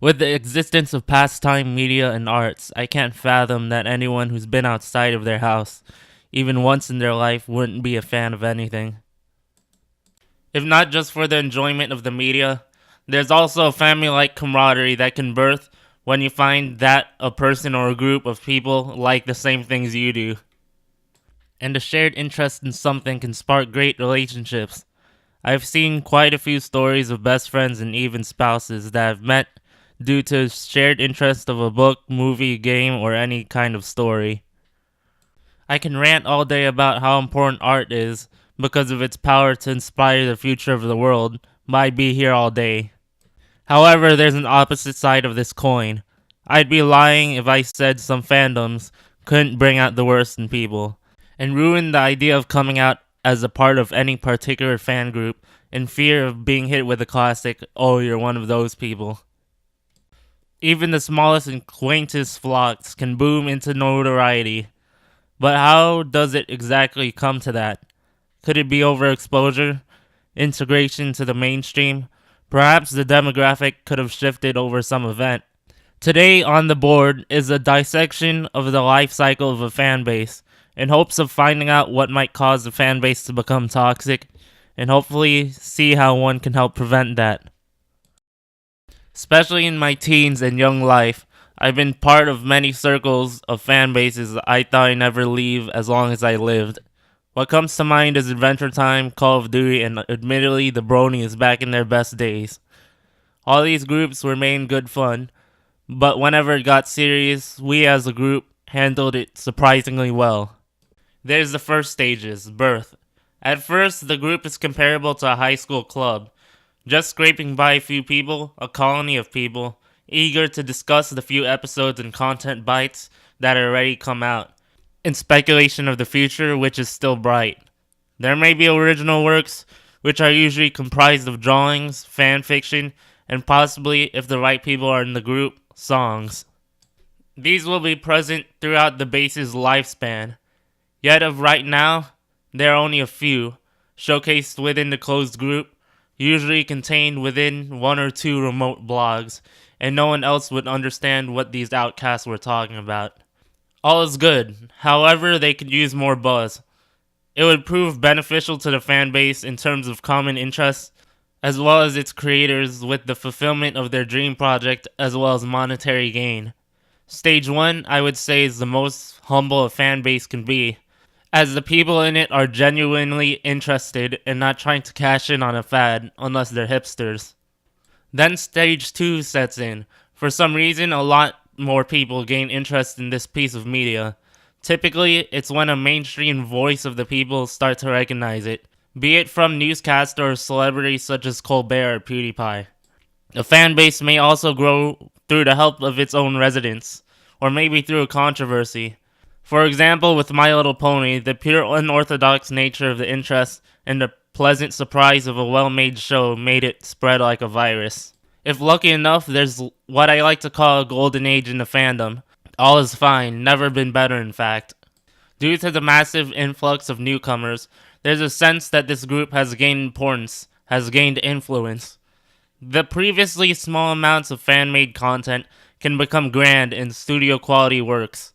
With the existence of pastime, media, and arts, I can't fathom that anyone who's been outside of their house, even once in their life, wouldn't be a fan of anything. If not just for the enjoyment of the media, there's also a family-like camaraderie that can birth when you find that a person or a group of people like the same things you do. And a shared interest in something can spark great relationships. I've seen quite a few stories of best friends and even spouses that have met due to shared interest of a book, movie, game, or any kind of story. I can rant all day about how important art is because of its power to inspire the future of the world, but I'd be here all day. However, there's an opposite side of this coin. I'd be lying if I said some fandoms couldn't bring out the worst in people, and ruin the idea of coming out as a part of any particular fan group in fear of being hit with a classic, "Oh, you're one of those people." Even the smallest and quaintest flocks can boom into notoriety. But how does it exactly come to that? Could it be overexposure? Integration to the mainstream? Perhaps the demographic could have shifted over some event. Today on the board is a dissection of the life cycle of a fan base, in hopes of finding out what might cause the fan base to become toxic, and hopefully see how one can help prevent that. Especially in my teens and young life, I've been part of many circles of fan bases I thought I'd never leave as long as I lived. What comes to mind is Adventure Time, Call of Duty, and admittedly the Bronies back in their best days. All these groups remained good fun, but whenever it got serious, we as a group handled it surprisingly well. There's the first stages, birth. At first, the group is comparable to a high school club, just scraping by a few people, a colony of people, eager to discuss the few episodes and content bites that are already come out, in speculation of the future, which is still bright. There may be original works, which are usually comprised of drawings, fan fiction, and possibly, if the right people are in the group, songs. These will be present throughout the base's lifespan. Yet of right now, there are only a few, showcased within the closed group, usually contained within one or two remote blogs, and no one else would understand what these outcasts were talking about. All is good, however, they could use more buzz. It would prove beneficial to the fan base in terms of common interests, as well as its creators with the fulfillment of their dream project, as well as monetary gain. Stage 1, I would say, is the most humble a fan base can be, as the people in it are genuinely interested and not trying to cash in on a fad unless they're hipsters. Then stage 2 sets in. For some reason, a lot more people gain interest in this piece of media. Typically, it's when a mainstream voice of the people start to recognize it, be it from newscasters or celebrities such as Colbert or PewDiePie. A fan base may also grow through the help of its own residents, or maybe through a controversy. For example, with My Little Pony, the pure unorthodox nature of the interest and the pleasant surprise of a well-made show made it spread like a virus. If lucky enough, there's what I like to call a golden age in the fandom. All is fine, never been better in fact. Due to the massive influx of newcomers, there's a sense that this group has gained importance, has gained influence. The previously small amounts of fan-made content can become grand in studio-quality works.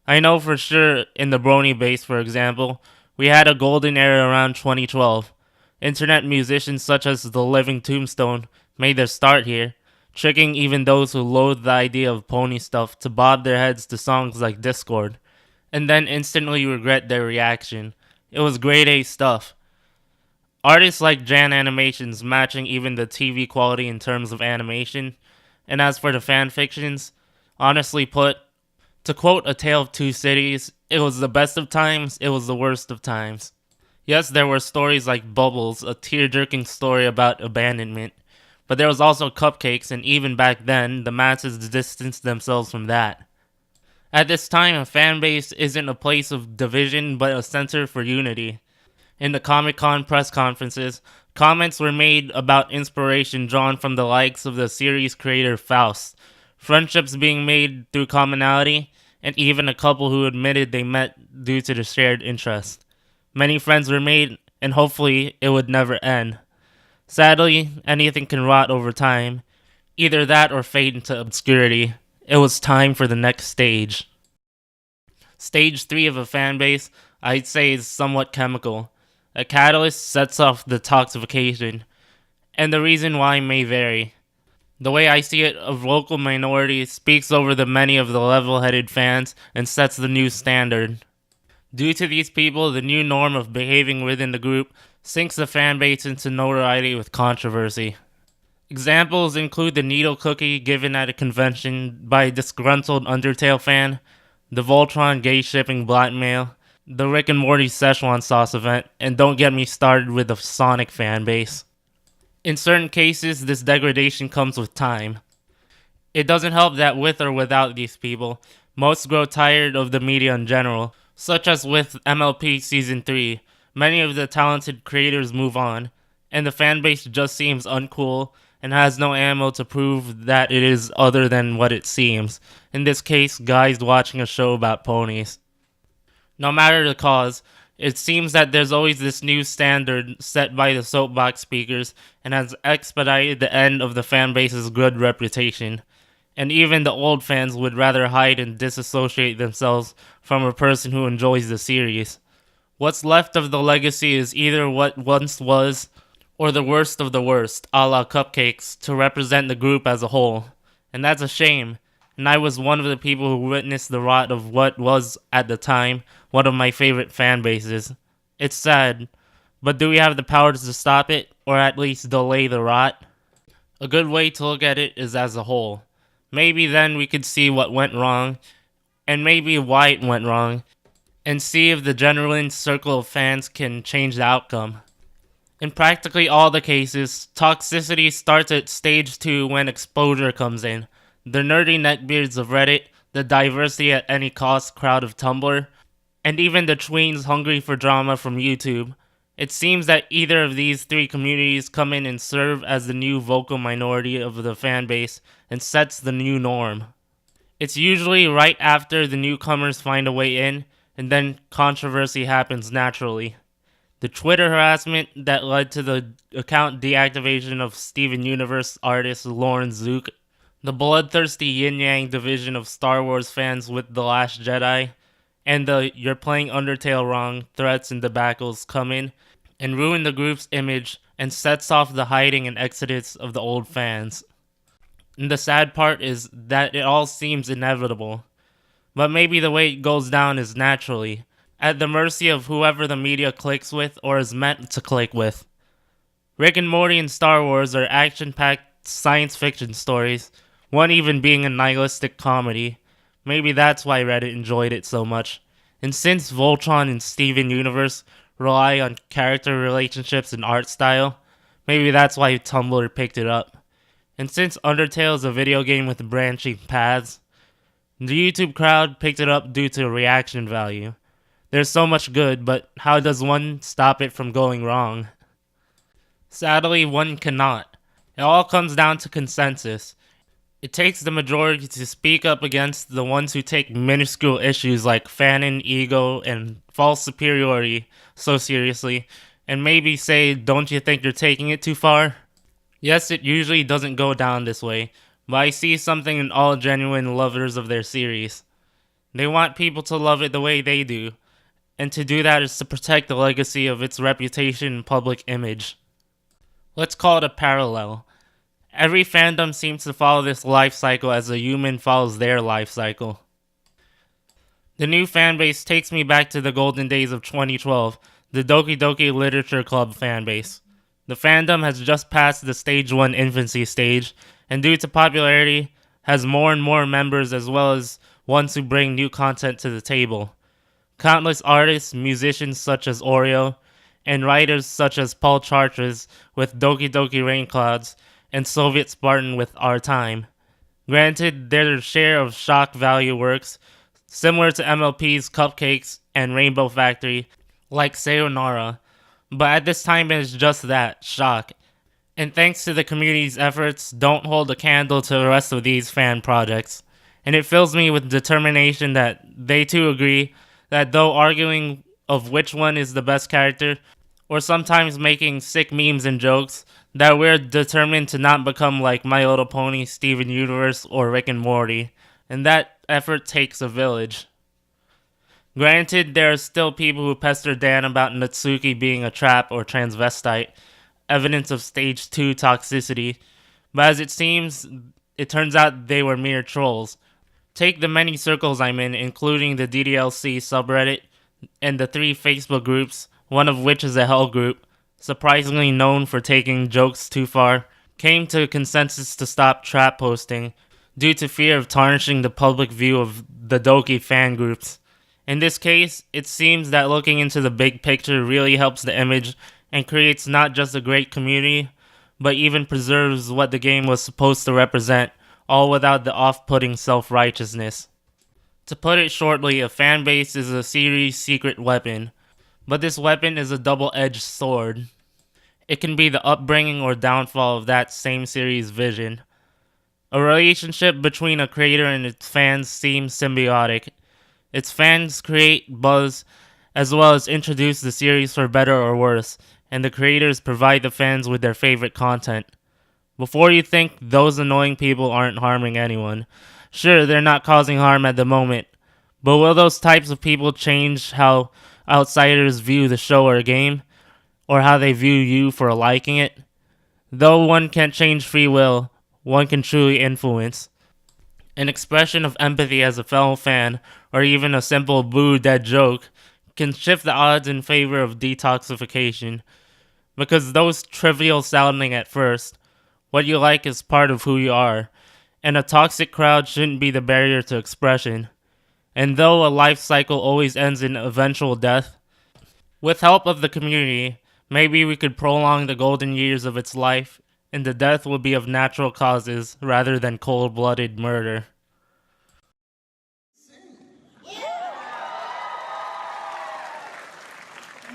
I know for sure in the Brony base, for example, we had a golden era around 2012. Internet musicians such as The Living Tombstone made their start here, tricking even those who loathe the idea of pony stuff to bob their heads to songs like Discord, and then instantly regret their reaction. It was grade A stuff. Artists like Jan Animations matching even the TV quality in terms of animation, and as for the fan fictions, honestly put, to quote A Tale of Two Cities, it was the best of times, it was the worst of times. Yes, there were stories like Bubbles, a tear-jerking story about abandonment, but there was also Cupcakes, and even back then, the masses distanced themselves from that. At this time, a fan base isn't a place of division, but a center for unity. In the Comic-Con press conferences, comments were made about inspiration drawn from the likes of the series creator Faust, friendships being made through commonality, and even a couple who admitted they met due to the shared interest. Many friends were made, and hopefully it would never end. Sadly, anything can rot over time. Either that or fade into obscurity. It was time for the next stage. Stage 3 of a fan base, I'd say, is somewhat chemical. A catalyst sets off the toxification, and the reason why may vary. The way I see it, a vocal minority speaks over the many of the level headed fans and sets the new standard. Due to these people, the new norm of behaving within the group sinks the fan base into notoriety with controversy. Examples include the needle cookie given at a convention by a disgruntled Undertale fan, the Voltron gay shipping blackmail, the Rick and Morty Szechuan sauce event, and don't get me started with the Sonic fan base. In certain cases, this degradation comes with time. It doesn't help that with or without these people, most grow tired of the media in general, such as with MLP Season 3. Many of the talented creators move on, and the fanbase just seems uncool and has no ammo to prove that it is other than what it seems. In this case, guys watching a show about ponies. No matter the cause, it seems that there's always this new standard set by the soapbox speakers and has expedited the end of the fanbase's good reputation. And even the old fans would rather hide and disassociate themselves from a person who enjoys the series. What's left of the legacy is either what once was, or the worst of the worst, a la Cupcakes, to represent the group as a whole. And that's a shame, and I was one of the people who witnessed the rot of what was, at the time, one of my favorite fan bases. It's sad, but do we have the power to stop it, or at least delay the rot? A good way to look at it is as a whole. Maybe then we could see what went wrong, and maybe why it went wrong, and see if the genuine circle of fans can change the outcome. In practically all the cases, toxicity starts at stage 2 when exposure comes in. The nerdy neckbeards of Reddit, the diversity at any cost crowd of Tumblr, and even the tweens hungry for drama from YouTube. It seems that either of these three communities come in and serve as the new vocal minority of the fanbase and sets the new norm. It's usually right after the newcomers find a way in, and then controversy happens naturally. The Twitter harassment that led to the account deactivation of Steven Universe artist Lauren Zook, the bloodthirsty yin-yang division of Star Wars fans with The Last Jedi, and the "you're playing Undertale wrong" threats and debacles come in and ruin the group's image and sets off the hiding and exodus of the old fans. And the sad part is that it all seems inevitable. But maybe the way it goes down is naturally, at the mercy of whoever the media clicks with or is meant to click with. Rick and Morty and Star Wars are action-packed science fiction stories, one even being a nihilistic comedy. Maybe that's why Reddit enjoyed it so much. And since Voltron and Steven Universe rely on character relationships and art style, maybe that's why Tumblr picked it up. And since Undertale is a video game with branching paths, the YouTube crowd picked it up due to reaction value. There's so much good, but how does one stop it from going wrong? Sadly, one cannot. It all comes down to consensus. It takes the majority to speak up against the ones who take minuscule issues like fanon, ego, and false superiority so seriously, and maybe say, "Don't you think you're taking it too far?" Yes, it usually doesn't go down this way, but I see something in all genuine lovers of their series. They want people to love it the way they do, and to do that is to protect the legacy of its reputation and public image. Let's call it a parallel. Every fandom seems to follow this life cycle as a human follows their life cycle. The new fanbase takes me back to the golden days of 2012, the Doki Doki Literature Club fanbase. The fandom has just passed the stage 1 infancy stage, and due to popularity, has more and more members as well as ones who bring new content to the table. Countless artists, musicians such as Oreo, and writers such as Paul Chartres with Doki Doki Rainclouds, and Soviet Spartan with Our Time. Granted, their share of shock value works, similar to MLP's Cupcakes and Rainbow Factory, like Sayonara, but at this time it is just that, shock. And thanks to the community's efforts, don't hold a candle to the rest of these fan projects. And it fills me with determination that they too agree that though arguing of which one is the best character, or sometimes making sick memes and jokes that we're determined to not become like My Little Pony, Steven Universe, or Rick and Morty, and that effort takes a village. Granted, there are still people who pester Dan about Natsuki being a trap or transvestite, evidence of stage 2 toxicity, but as it seems, it turns out they were mere trolls. Take the many circles I'm in, including the DDLC subreddit and the 3 Facebook groups, one of which is a hell group, surprisingly known for taking jokes too far, came to a consensus to stop trap posting due to fear of tarnishing the public view of the Doki fan groups. In this case, it seems that looking into the big picture really helps the image and creates not just a great community, but even preserves what the game was supposed to represent, all without the off-putting self-righteousness. To put it shortly, a fan base is a series' secret weapon, but this weapon is a double-edged sword. It can be the upbringing or downfall of that same series' vision. A relationship between a creator and its fans seems symbiotic. Its fans create buzz as well as introduce the series for better or worse, and the creators provide the fans with their favorite content. Before you think those annoying people aren't harming anyone, sure, they're not causing harm at the moment, but will those types of people change how outsiders view the show or game, or how they view you for liking it? Though one can't change free will, one can truly influence. An expression of empathy as a fellow fan, or even a simple boo dead joke, can shift the odds in favor of detoxification. Because those trivial sounding at first, what you like is part of who you are, and a toxic crowd shouldn't be the barrier to expression. And though a life cycle always ends in eventual death, with help of the community, maybe we could prolong the golden years of its life, and the death would be of natural causes rather than cold-blooded murder.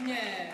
Nie.